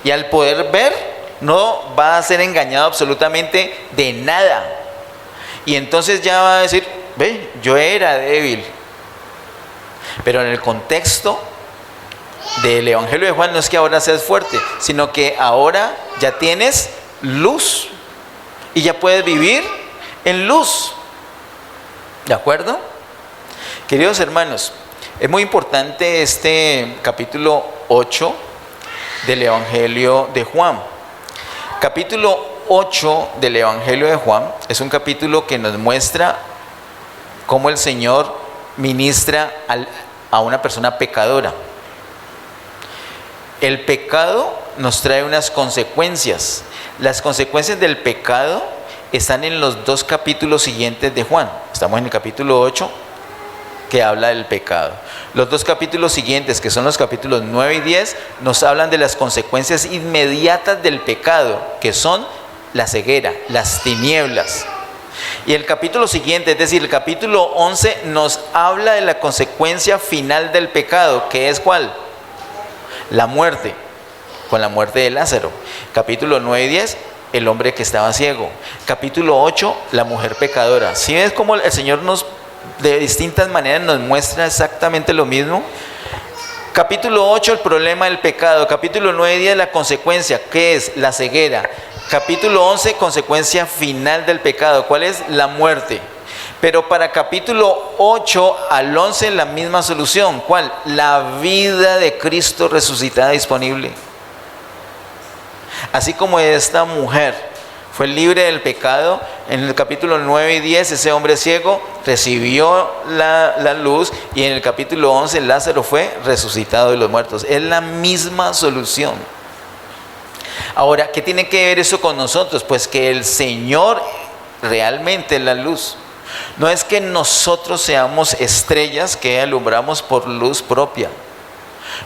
Y al poder ver, no va a ser engañado absolutamente de nada. Y entonces ya va a decir, ve, yo era débil. Pero en el contexto del Evangelio de Juan no es que ahora seas fuerte, sino que ahora ya tienes luz. Y ya puedes vivir en luz. ¿De acuerdo? Queridos hermanos, es muy importante este capítulo 8 del Evangelio de Juan. Capítulo 8 del Evangelio de Juan es un capítulo que nos muestra cómo el Señor ministra a una persona pecadora. El pecado nos trae unas consecuencias. Las consecuencias del pecado están en los 2 capítulos siguientes de Juan. Estamos en el capítulo 8, que habla del pecado. Los 2 capítulos siguientes, que son los capítulos 9 y 10, nos hablan de las consecuencias inmediatas del pecado, que son la ceguera, las tinieblas. Y el capítulo siguiente, es decir, el capítulo 11, nos habla de la consecuencia final del pecado, que es ¿cuál? La muerte, con la muerte de Lázaro. Capítulo 9 y 10, el hombre que estaba ciego. Capítulo 8, la mujer pecadora. ¿Sí ves cómo el Señor nos, de distintas maneras, nos muestra exactamente lo mismo? Capítulo 8, el problema del pecado. Capítulo 9 y 10, la consecuencia, que es la ceguera. Capítulo 11, consecuencia final del pecado. ¿Cuál es? La muerte. Pero para capítulo 8 al 11, la misma solución. ¿Cuál? La vida de Cristo resucitada disponible. Así como esta mujer fue libre del pecado, en el capítulo 9 y 10 ese hombre ciego recibió la luz, y en el capítulo 11 Lázaro fue resucitado de los muertos. Es la misma solución. Ahora, ¿qué tiene que ver eso con nosotros? Pues que el Señor realmente es la luz. No es que nosotros seamos estrellas que alumbramos por luz propia.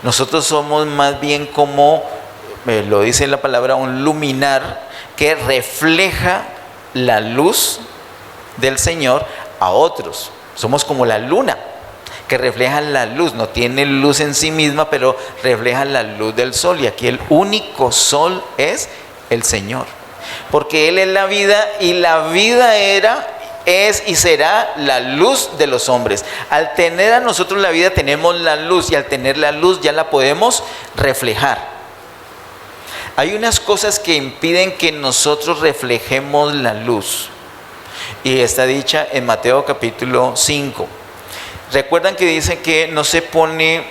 Nosotros somos más bien como, lo dice la palabra, un luminar que refleja la luz del Señor a otros. Somos como la luna que refleja la luz, no tiene luz en sí misma, pero refleja la luz del sol. Y aquí el único sol es el Señor, porque Él es la vida, y la vida es y será la luz de los hombres. Al tener a nosotros la vida, tenemos la luz, y al tener la luz ya la podemos reflejar. Hay unas cosas que impiden que nosotros reflejemos la luz, y está dicha en Mateo capítulo 5. ¿Recuerdan que dice que no se pone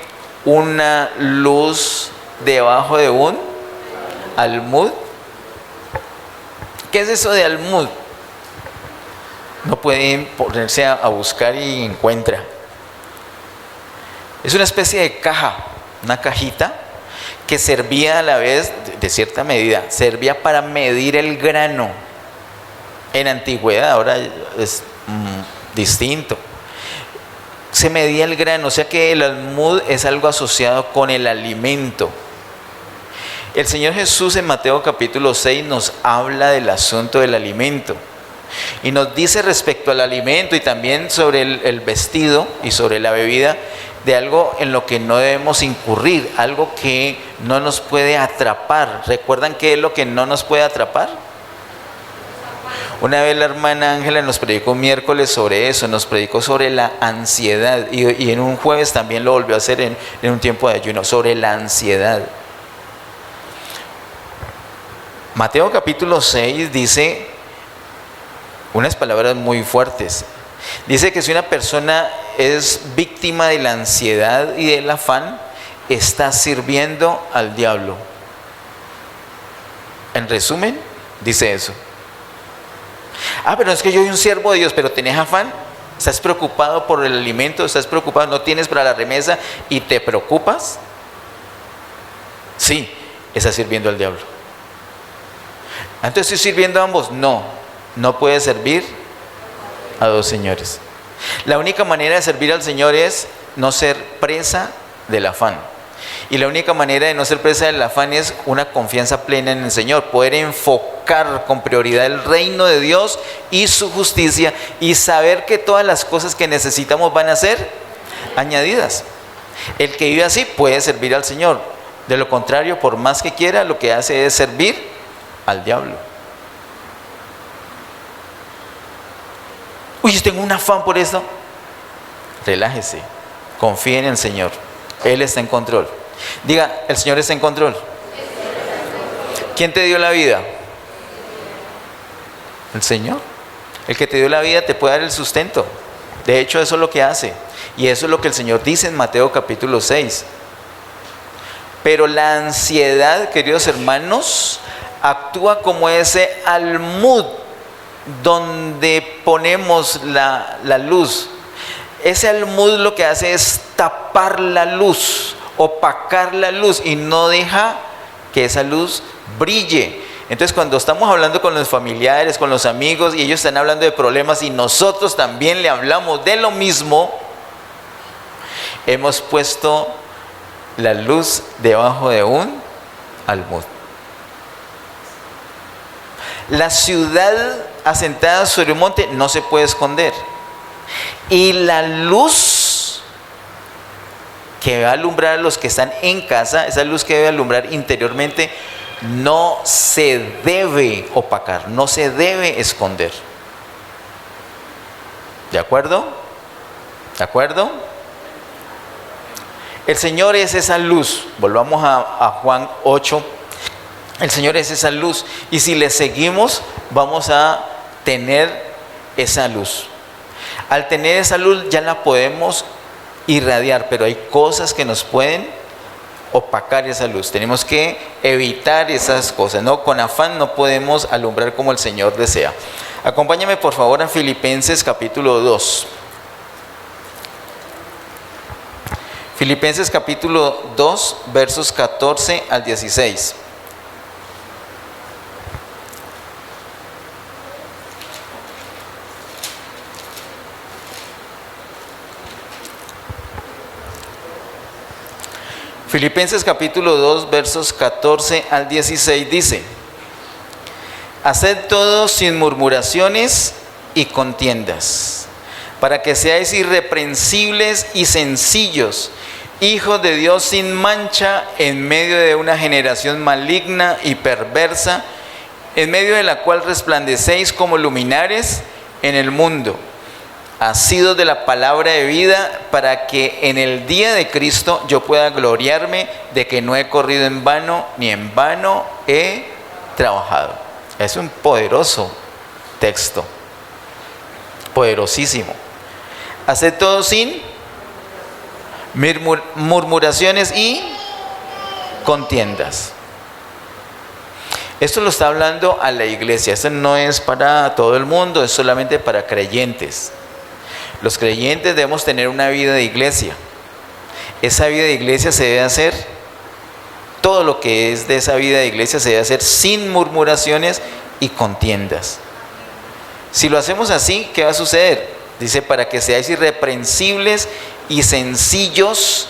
una luz debajo de un almud? ¿Qué es eso de almud? No pueden ponerse a buscar y encuentra. Es una especie de caja, una cajita que servía a la vez, de cierta medida, servía para medir el grano. En antigüedad, ahora es distinto. Se medía el grano, o sea que el almud es algo asociado con el alimento. El Señor Jesús en Mateo capítulo 6 nos habla del asunto del alimento. Y nos dice respecto al alimento y también sobre el vestido y sobre la bebida, de algo en lo que no debemos incurrir, algo que no nos puede atrapar. ¿Recuerdan qué es lo que no nos puede atrapar? Una vez la hermana Ángela nos predicó un miércoles sobre eso, nos predicó sobre la ansiedad, y en un jueves también lo volvió a hacer en un tiempo de ayuno, sobre la ansiedad. Mateo capítulo 6 dice unas palabras muy fuertes. Dice que si una persona es víctima de la ansiedad y del afán, está sirviendo al diablo. En resumen, dice eso. Pero es que yo soy un siervo de Dios, pero ¿tenés afán? ¿Estás preocupado por el alimento? ¿Estás preocupado? ¿No tienes para la remesa y te preocupas? Sí, estás sirviendo al diablo. Entonces, ¿estoy sirviendo a ambos? No, no puedes servir a dos señores. La única manera de servir al Señor es no ser presa del afán. Y la única manera de no ser presa del afán es una confianza plena en el Señor, poder enfocar con prioridad el reino de Dios y su justicia y saber que todas las cosas que necesitamos van a ser añadidas. El que vive así puede servir al Señor. De lo contrario, por más que quiera, lo que hace es servir al diablo. Uy, yo tengo un afán por esto. Relájese, confíe en el Señor. Él está en control. Diga, el Señor está en control. ¿Quién te dio la vida? El Señor. El que te dio la vida te puede dar el sustento. De hecho, eso es lo que hace. Y eso es lo que el Señor dice en Mateo capítulo 6. Pero la ansiedad, queridos hermanos, actúa como ese almud donde ponemos la luz. Ese almud lo que hace es tapar la luz, opacar la luz y no deja que esa luz brille. Entonces, cuando estamos hablando con los familiares, con los amigos y ellos están hablando de problemas y nosotros también le hablamos de lo mismo, hemos puesto la luz debajo de un almud. La ciudad asentada sobre un monte no se puede esconder. Y la luz que va a alumbrar a los que están en casa, esa luz que debe alumbrar interiormente, no se debe opacar, no se debe esconder. ¿De acuerdo? ¿De acuerdo? El Señor es esa luz. Volvamos a Juan 8. El Señor es esa luz. Y si le seguimos, vamos a tener esa luz. Al tener esa luz ya la podemos irradiar, pero hay cosas que nos pueden opacar esa luz. Tenemos que evitar esas cosas, ¿no? Con afán no podemos alumbrar como el Señor desea. Acompáñame por favor a Filipenses capítulo 2. Filipenses capítulo 2, versos 14 al 16. Filipenses capítulo 2, versos 14 al 16 dice: haced todo sin murmuraciones y contiendas, para que seáis irreprensibles y sencillos, hijos de Dios sin mancha, en medio de una generación maligna y perversa, en medio de la cual resplandecéis como luminares en el mundo, asidos de la palabra de vida, para que en el día de Cristo yo pueda gloriarme de que no he corrido en vano, ni en vano he trabajado. Es un poderoso texto, poderosísimo. Haced todo sin murmuraciones y contiendas. Esto lo está hablando a la iglesia. Esto no es para todo el mundo, es solamente para creyentes. Los creyentes debemos tener una vida de iglesia. Esa vida de iglesia se debe hacer, todo lo que es de esa vida de iglesia se debe hacer sin murmuraciones y contiendas. Si lo hacemos así, ¿qué va a suceder? Dice, para que seáis irreprensibles y sencillos,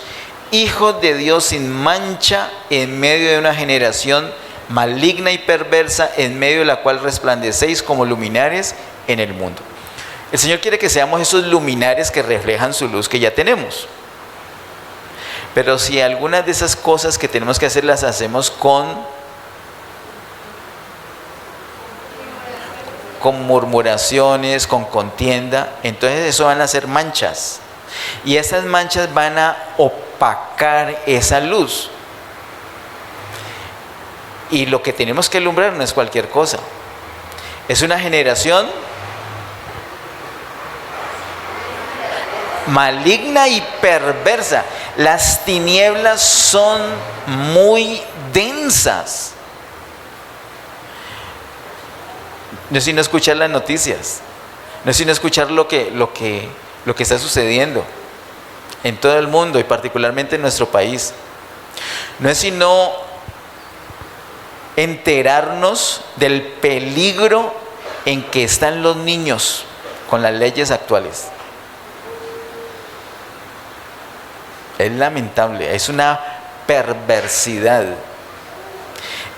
hijos de Dios sin mancha, en medio de una generación maligna y perversa, en medio de la cual resplandecéis como luminares en el mundo. El Señor quiere que seamos esos luminares que reflejan su luz que ya tenemos. Pero si algunas de esas cosas que tenemos que hacer las hacemos con murmuraciones, con contienda, entonces eso van a ser manchas. Y esas manchas van a opacar esa luz. Y lo que tenemos que alumbrar no es cualquier cosa. Es una generación maligna y perversa. Las tinieblas son muy densas. No es sino escuchar las noticias, no es sino escuchar lo que está sucediendo en todo el mundo y particularmente en nuestro país. No es sino enterarnos del peligro en que están los niños con las leyes actuales. Es lamentable, es una perversidad.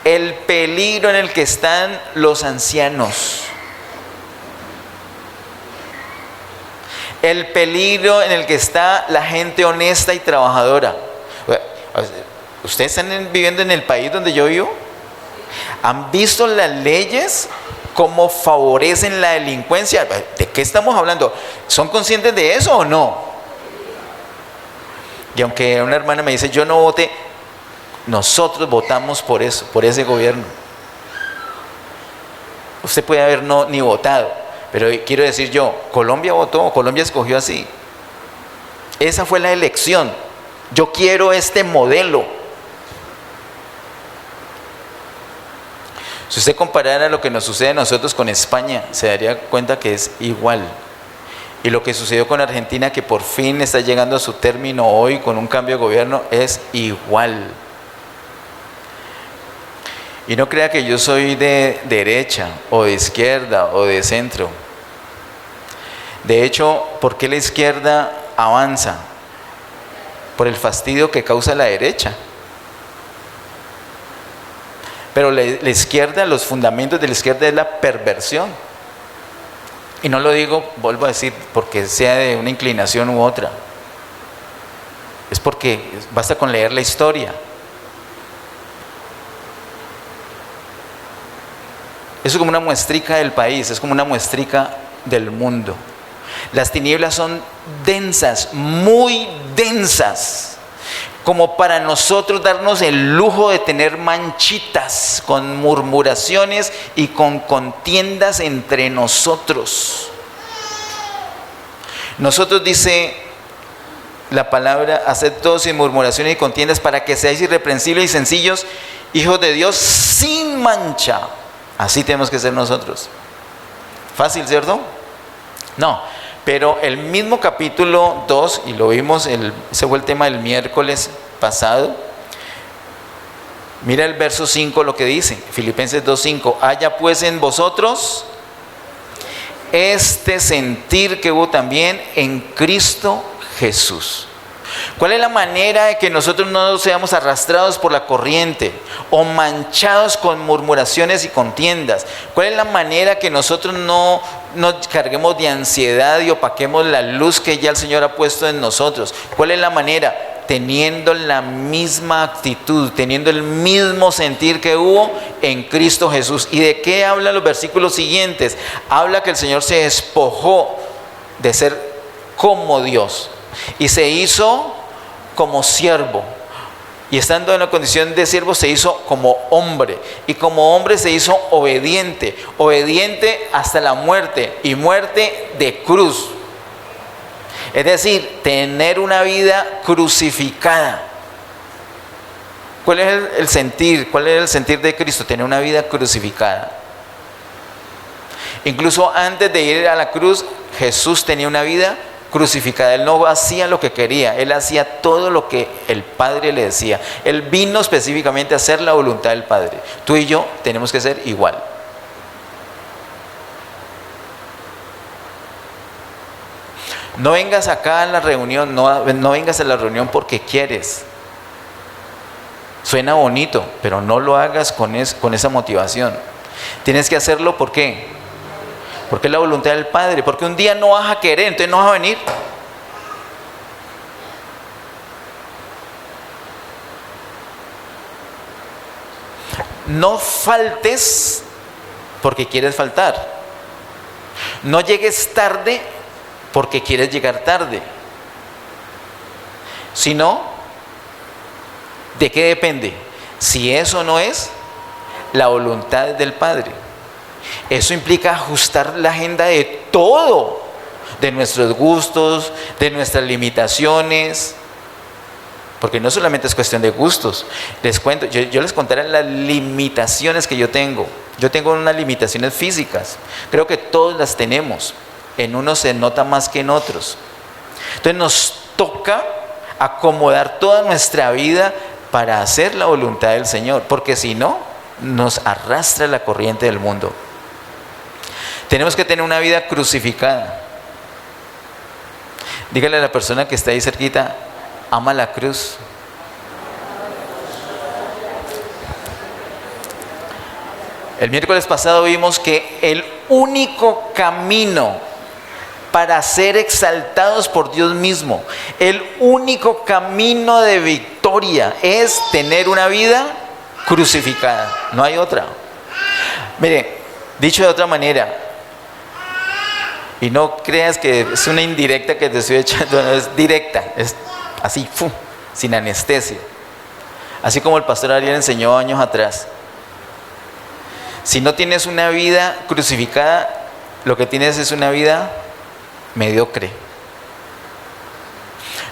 El peligro en el que están los ancianos. El peligro en el que está la gente honesta y trabajadora. ¿Ustedes están viviendo en el país donde yo vivo? ¿Han visto las leyes cómo favorecen la delincuencia? ¿De qué estamos hablando? ¿Son conscientes de eso o no? Y aunque una hermana me dice, yo no voté, nosotros votamos por eso, por ese gobierno. Usted puede haber ni votado, pero quiero decir yo, Colombia votó, Colombia escogió así. Esa fue la elección. Yo quiero este modelo. Si usted comparara lo que nos sucede a nosotros con España, se daría cuenta que es igual. Y lo que sucedió con Argentina, que por fin está llegando a su término hoy con un cambio de gobierno, es igual. Y no crea que yo soy de derecha o de izquierda o de centro. De hecho, ¿por qué la izquierda avanza? Por el fastidio que causa la derecha. Pero la izquierda, los fundamentos de la izquierda es la perversión. Y no lo digo, vuelvo a decir, porque sea de una inclinación u otra. Es porque basta con leer la historia. Eso es como una muestrica del país, es como una muestrica del mundo. Las tinieblas son densas, muy densas, como para nosotros darnos el lujo de tener manchitas con murmuraciones y con contiendas entre nosotros. Nosotros, dice la palabra, haced todo sin murmuraciones y contiendas para que seáis irreprensibles y sencillos, hijos de Dios sin mancha. Así tenemos que ser nosotros. Fácil, ¿cierto? No, pero el mismo capítulo 2, y lo vimos, ese fue el tema del miércoles pasado. Mira el verso 5 lo que dice, Filipenses 2:5. Haya pues en vosotros este sentir que hubo también en Cristo Jesús. ¿Cuál es la manera de que nosotros no seamos arrastrados por la corriente o manchados con murmuraciones y contiendas? ¿Cuál es la manera que nosotros no nos carguemos de ansiedad y opaquemos la luz que ya el Señor ha puesto en nosotros? ¿Cuál es la manera? Teniendo la misma actitud, teniendo el mismo sentir que hubo en Cristo Jesús. ¿Y de qué hablan los versículos siguientes? Habla que el Señor se despojó de ser como Dios y se hizo como siervo, y estando en la condición de siervo se hizo como hombre, y como hombre se hizo obediente hasta la muerte, y muerte de cruz. Es decir, tener una vida crucificada. ¿Cuál es el sentir? ¿Cuál es el sentir de Cristo? Tener una vida crucificada. Incluso antes de ir a la cruz, Jesús tenía una vida crucificada. Él no hacía lo que quería, Él hacía todo lo que el Padre le decía. Él vino específicamente a hacer la voluntad del Padre. Tú y yo tenemos que ser igual. No vengas acá a la reunión, no vengas a la reunión porque quieres. Suena bonito, pero no lo hagas con esa motivación. Tienes que hacerlo, ¿por qué? Porque es la voluntad del Padre. Porque un día no vas a querer, entonces no vas a venir. No faltes porque quieres faltar. No llegues tarde porque quieres llegar tarde. Si no, ¿de qué depende? Si eso no es, la voluntad del Padre. Eso implica ajustar la agenda de todo, de nuestros gustos, de nuestras limitaciones, porque no solamente es cuestión de gustos. Les cuento, yo les contaré las limitaciones que yo tengo. Yo tengo unas limitaciones físicas, creo que todos las tenemos, en unos se nota más que en otros. Entonces nos toca acomodar toda nuestra vida para hacer la voluntad del Señor, porque si no, nos arrastra la corriente del mundo. Tenemos que tener una vida crucificada. Dígale a la persona que está ahí cerquita, ama la cruz. El miércoles pasado vimos que el único camino para ser exaltados por Dios mismo, el único camino de victoria es tener una vida crucificada. No hay otra. Mire, dicho de otra manera, y no creas que es una indirecta que te estoy echando, no, es directa, es así, sin anestesia. Así como el pastor Ariel enseñó años atrás. Si no tienes una vida crucificada, lo que tienes es una vida mediocre.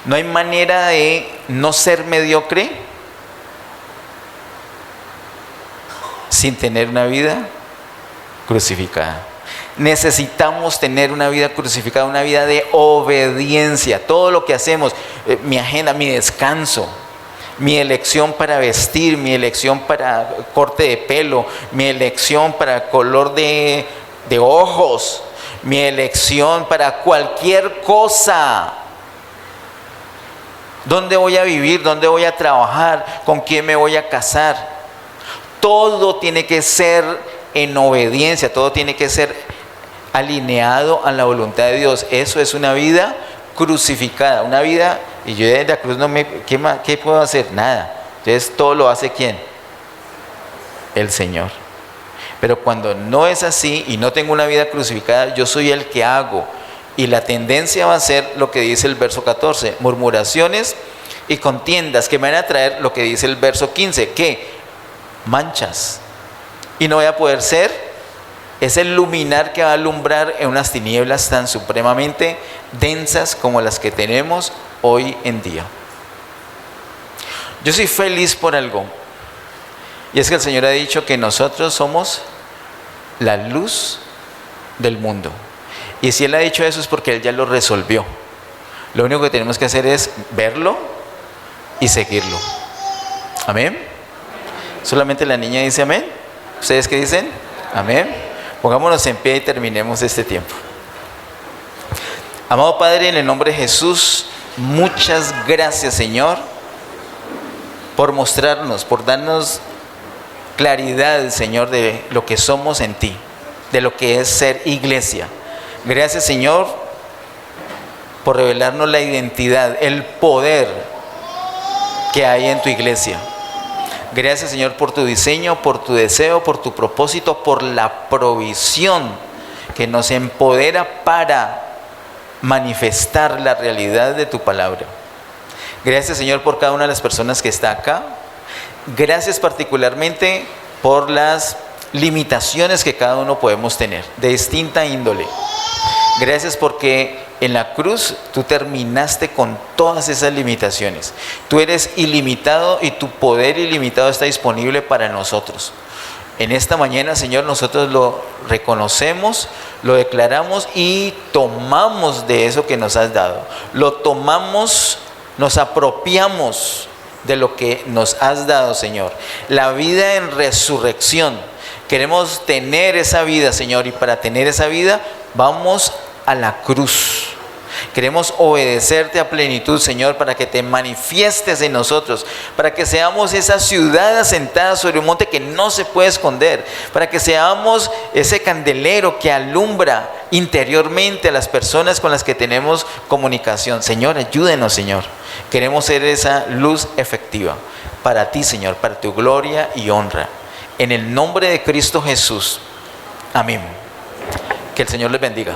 No hay manera de no ser mediocre sin tener una vida crucificada. Necesitamos tener una vida crucificada, una vida de obediencia. Todo lo que hacemos, mi agenda, mi descanso, mi elección para vestir, mi elección para corte de pelo, mi elección para color de ojos, mi elección para cualquier cosa. ¿Dónde voy a vivir? ¿Dónde voy a trabajar? ¿Con quién me voy a casar? Todo tiene que ser en obediencia, todo tiene que ser alineado a la voluntad de Dios. Eso es una vida crucificada, una vida, y yo de la cruz no me, ¿qué puedo hacer? Nada. Entonces todo lo hace ¿quién? El Señor. Pero cuando no es así y no tengo una vida crucificada, yo soy el que hago. Y la tendencia va a ser lo que dice el verso 14, murmuraciones y contiendas, que me van a traer lo que dice el verso 15, que manchas. Y no voy a poder ser ese luminar que va a alumbrar en unas tinieblas tan supremamente densas como las que tenemos hoy en día. Yo soy feliz por algo, y es que el Señor ha dicho que nosotros somos la luz del mundo. Y si Él ha dicho eso es porque Él ya lo resolvió. Lo único que tenemos que hacer es verlo y seguirlo. Amén. Solamente la niña dice amén. ¿Ustedes qué dicen? Amén. Pongámonos en pie y terminemos este tiempo. Amado Padre, en el nombre de Jesús, muchas gracias, Señor, por mostrarnos, por darnos claridad, Señor, de lo que somos en ti, de lo que es ser iglesia. Gracias, Señor, por revelarnos la identidad, el poder que hay en tu iglesia. Gracias, Señor, por tu diseño, por tu deseo, por tu propósito, por la provisión que nos empodera para manifestar la realidad de tu palabra. Gracias, Señor, por cada una de las personas que está acá. Gracias particularmente por las limitaciones que cada uno podemos tener, de distinta índole. Gracias porque en la cruz tú terminaste con todas esas limitaciones. Tú eres ilimitado y tu poder ilimitado está disponible para nosotros. En esta mañana, Señor, nosotros lo reconocemos, lo declaramos y tomamos de eso que nos has dado. Lo tomamos, nos apropiamos de lo que nos has dado, Señor. La vida en resurrección. Queremos tener esa vida, Señor, y para tener esa vida vamos a la cruz. Queremos obedecerte a plenitud, Señor, para que te manifiestes en nosotros, para que seamos esa ciudad asentada sobre un monte que no se puede esconder, para que seamos ese candelero que alumbra interiormente a las personas con las que tenemos comunicación. Señor, ayúdenos, Señor. Queremos ser esa luz efectiva para ti, Señor, para tu gloria y honra. En el nombre de Cristo Jesús. Amén. Que el Señor les bendiga.